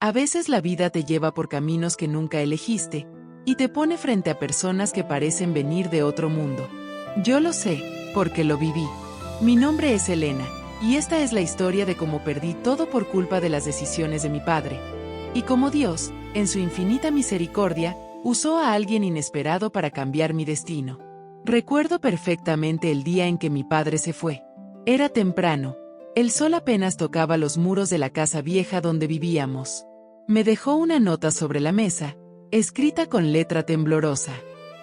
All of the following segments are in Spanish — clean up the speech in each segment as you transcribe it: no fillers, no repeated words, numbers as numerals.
A veces la vida te lleva por caminos que nunca elegiste, y te pone frente a personas que parecen venir de otro mundo. Yo lo sé, porque lo viví. Mi nombre es Elena, y esta es la historia de cómo perdí todo por culpa de las decisiones de mi padre. Y cómo Dios, en su infinita misericordia, usó a alguien inesperado para cambiar mi destino. Recuerdo perfectamente el día en que mi padre se fue. Era temprano. El sol apenas tocaba los muros de la casa vieja donde vivíamos. Me dejó una nota sobre la mesa, escrita con letra temblorosa.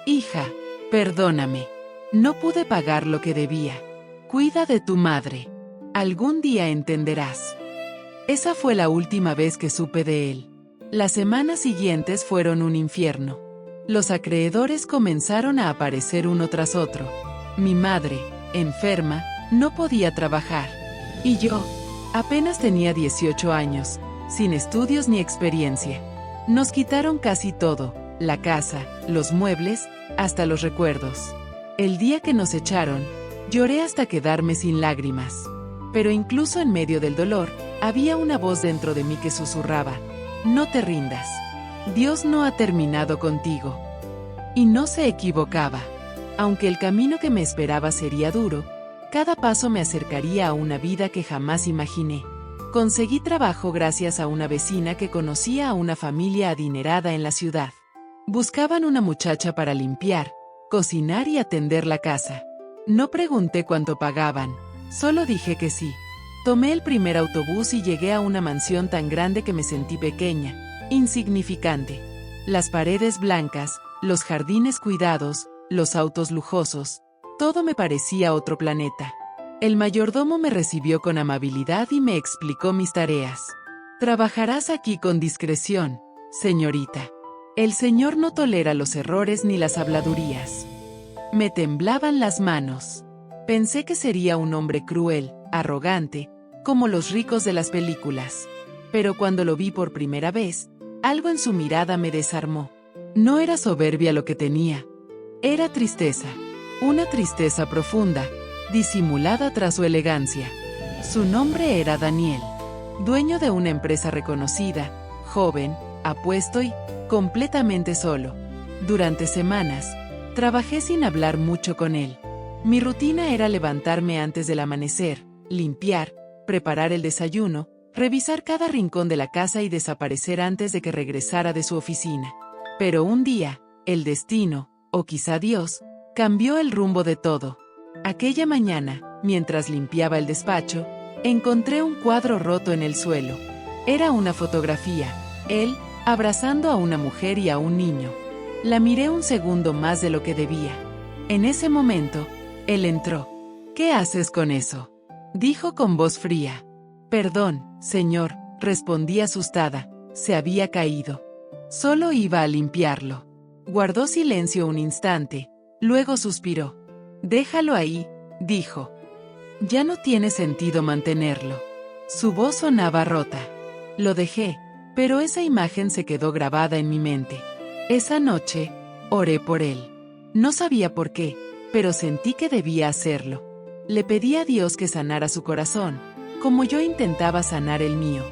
Hija, perdóname. No pude pagar lo que debía. Cuida de tu madre. Algún día entenderás. Esa fue la última vez que supe de él. Las semanas siguientes fueron un infierno. Los acreedores comenzaron a aparecer uno tras otro. Mi madre, enferma, no podía trabajar. Y yo, apenas tenía 18 años, sin estudios ni experiencia. Nos quitaron casi todo, la casa, los muebles, hasta los recuerdos. El día que nos echaron, lloré hasta quedarme sin lágrimas. Pero incluso en medio del dolor, había una voz dentro de mí que susurraba: no te rindas. Dios no ha terminado contigo. Y no se equivocaba. Aunque el camino que me esperaba sería duro, cada paso me acercaría a una vida que jamás imaginé. Conseguí trabajo gracias a una vecina que conocía a una familia adinerada en la ciudad. Buscaban una muchacha para limpiar, cocinar y atender la casa. No pregunté cuánto pagaban, solo dije que sí. Tomé el primer autobús y llegué a una mansión tan grande que me sentí pequeña, insignificante. Las paredes blancas, los jardines cuidados, los autos lujosos, todo me parecía otro planeta. El mayordomo me recibió con amabilidad y me explicó mis tareas. Trabajarás aquí con discreción, señorita. El Señor no tolera los errores ni las habladurías. Me temblaban las manos. Pensé que sería un hombre cruel, arrogante, como los ricos de las películas. Pero cuando lo vi por primera vez, algo en su mirada me desarmó. No era soberbia lo que tenía. Era tristeza. Una tristeza profunda, disimulada tras su elegancia. Su nombre era Daniel. Dueño de una empresa reconocida, joven, apuesto y completamente solo. Durante semanas, trabajé sin hablar mucho con él. Mi rutina era levantarme antes del amanecer, limpiar, preparar el desayuno, revisar cada rincón de la casa y desaparecer antes de que regresara de su oficina. Pero un día, el destino, o quizá Dios, cambió el rumbo de todo. Aquella mañana, mientras limpiaba el despacho, encontré un cuadro roto en el suelo. Era una fotografía, él, abrazando a una mujer y a un niño. La miré un segundo más de lo que debía. En ese momento, él entró. ¿Qué haces con eso?, dijo con voz fría. Perdón, señor, respondí asustada. Se había caído. Solo iba a limpiarlo. Guardó silencio un instante, luego suspiró. Déjalo ahí, dijo. Ya no tiene sentido mantenerlo. Su voz sonaba rota. Lo dejé, pero esa imagen se quedó grabada en mi mente. Esa noche, oré por él. No sabía por qué, pero sentí que debía hacerlo. Le pedí a Dios que sanara su corazón, como yo intentaba sanar el mío.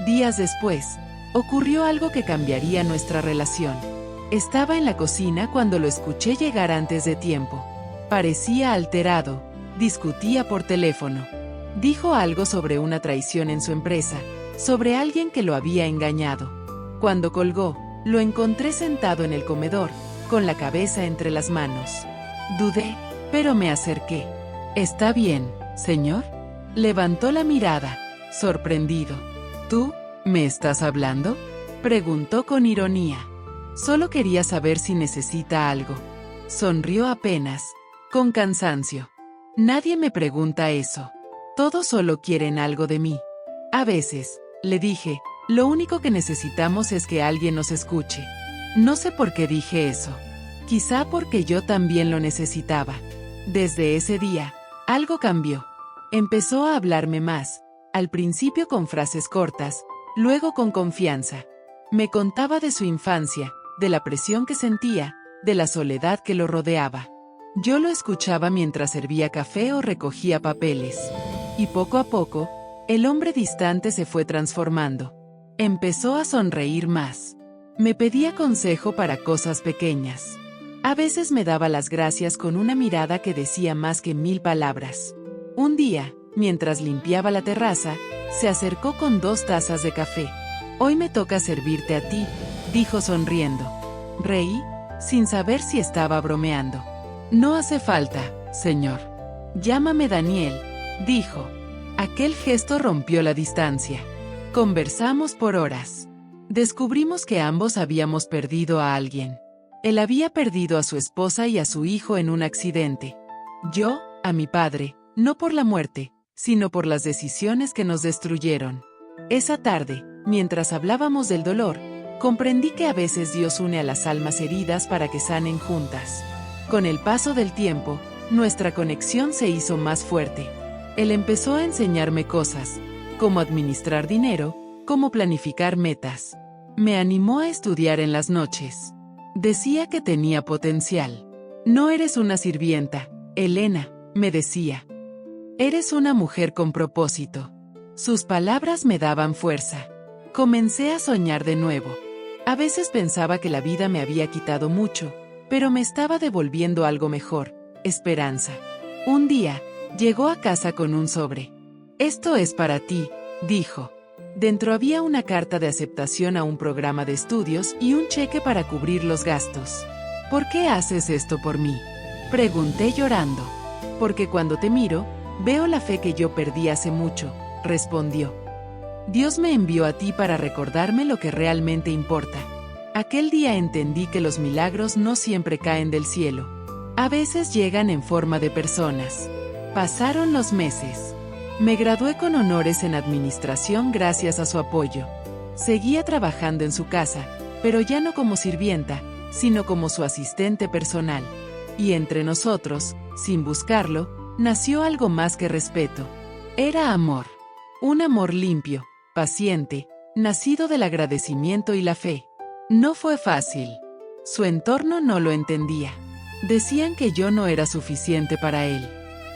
Días después, ocurrió algo que cambiaría nuestra relación. Estaba en la cocina cuando lo escuché llegar antes de tiempo. Parecía alterado, discutía por teléfono. Dijo algo sobre una traición en su empresa, sobre alguien que lo había engañado. Cuando colgó, lo encontré sentado en el comedor, con la cabeza entre las manos. Dudé, pero me acerqué. ¿Está bien, señor? Levantó la mirada, sorprendido. ¿Tú, me estás hablando?, preguntó con ironía. Solo quería saber si necesita algo. Sonrió apenas, con cansancio. Nadie me pregunta eso. Todos solo quieren algo de mí. A veces, le dije, lo único que necesitamos es que alguien nos escuche. No sé por qué dije eso. Quizá porque yo también lo necesitaba. Desde ese día, algo cambió. Empezó a hablarme más, al principio con frases cortas, luego con confianza. Me contaba de su infancia, de la presión que sentía, de la soledad que lo rodeaba. Yo lo escuchaba mientras servía café o recogía papeles. Y poco a poco, el hombre distante se fue transformando. Empezó a sonreír más. Me pedía consejo para cosas pequeñas. A veces me daba las gracias con una mirada que decía más que 1000 palabras. Un día, mientras limpiaba la terraza, se acercó con 2 tazas de café. «Hoy me toca servirte a ti», dijo sonriendo. Reí, sin saber si estaba bromeando. «No hace falta, señor. Llámame Daniel», dijo. Aquel gesto rompió la distancia. Conversamos por horas. Descubrimos que ambos habíamos perdido a alguien. Él había perdido a su esposa y a su hijo en un accidente. Yo, a mi padre, no por la muerte, sino por las decisiones que nos destruyeron. Esa tarde, mientras hablábamos del dolor, comprendí que a veces Dios une a las almas heridas para que sanen juntas. Con el paso del tiempo, nuestra conexión se hizo más fuerte. Él empezó a enseñarme cosas, como administrar dinero, cómo planificar metas. Me animó a estudiar en las noches. Decía que tenía potencial. «No eres una sirvienta, Elena», me decía. «Eres una mujer con propósito». Sus palabras me daban fuerza. Comencé a soñar de nuevo. A veces pensaba que la vida me había quitado mucho, pero me estaba devolviendo algo mejor, esperanza. Un día, llegó a casa con un sobre. «Esto es para ti», dijo. Dentro había una carta de aceptación a un programa de estudios y un cheque para cubrir los gastos. «¿Por qué haces esto por mí?», pregunté llorando. «Porque cuando te miro, veo la fe que yo perdí hace mucho», respondió. «Dios me envió a ti para recordarme lo que realmente importa». Aquel día entendí que los milagros no siempre caen del cielo. A veces llegan en forma de personas. Pasaron los meses. Me gradué con honores en administración gracias a su apoyo. Seguía trabajando en su casa, pero ya no como sirvienta, sino como su asistente personal. Y entre nosotros, sin buscarlo, nació algo más que respeto. Era amor. Un amor limpio, paciente, nacido del agradecimiento y la fe. No fue fácil. Su entorno no lo entendía. Decían que yo no era suficiente para él.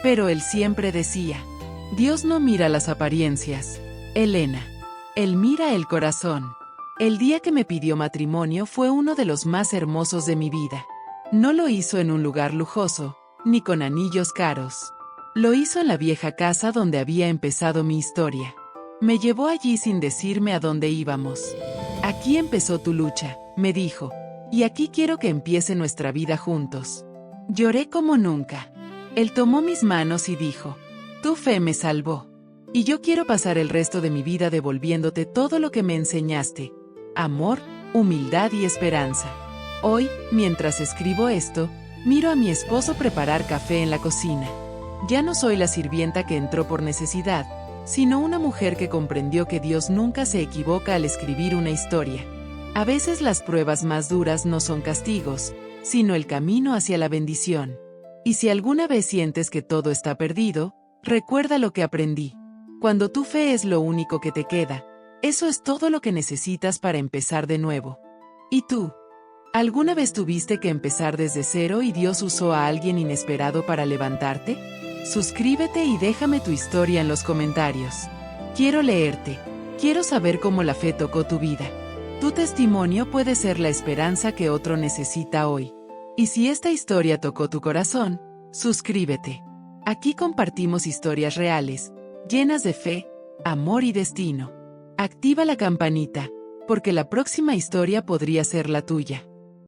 Pero él siempre decía: «Dios no mira las apariencias, Elena. Él mira el corazón». El día que me pidió matrimonio fue uno de los más hermosos de mi vida. No lo hizo en un lugar lujoso, ni con anillos caros. Lo hizo en la vieja casa donde había empezado mi historia. Me llevó allí sin decirme a dónde íbamos. «Aquí empezó tu lucha», me dijo, «y aquí quiero que empiece nuestra vida juntos». Lloré como nunca. Él tomó mis manos y dijo: «Tu fe me salvó. Y yo quiero pasar el resto de mi vida devolviéndote todo lo que me enseñaste: amor, humildad y esperanza». Hoy, mientras escribo esto, miro a mi esposo preparar café en la cocina. Ya no soy la sirvienta que entró por necesidad, sino una mujer que comprendió que Dios nunca se equivoca al escribir una historia. A veces las pruebas más duras no son castigos, sino el camino hacia la bendición. Y si alguna vez sientes que todo está perdido, recuerda lo que aprendí. Cuando tu fe es lo único que te queda, eso es todo lo que necesitas para empezar de nuevo. ¿Y tú? ¿Alguna vez tuviste que empezar desde cero y Dios usó a alguien inesperado para levantarte? Suscríbete y déjame tu historia en los comentarios. Quiero leerte. Quiero saber cómo la fe tocó tu vida. Tu testimonio puede ser la esperanza que otro necesita hoy. Y si esta historia tocó tu corazón, suscríbete. Aquí compartimos historias reales, llenas de fe, amor y destino. Activa la campanita, porque la próxima historia podría ser la tuya.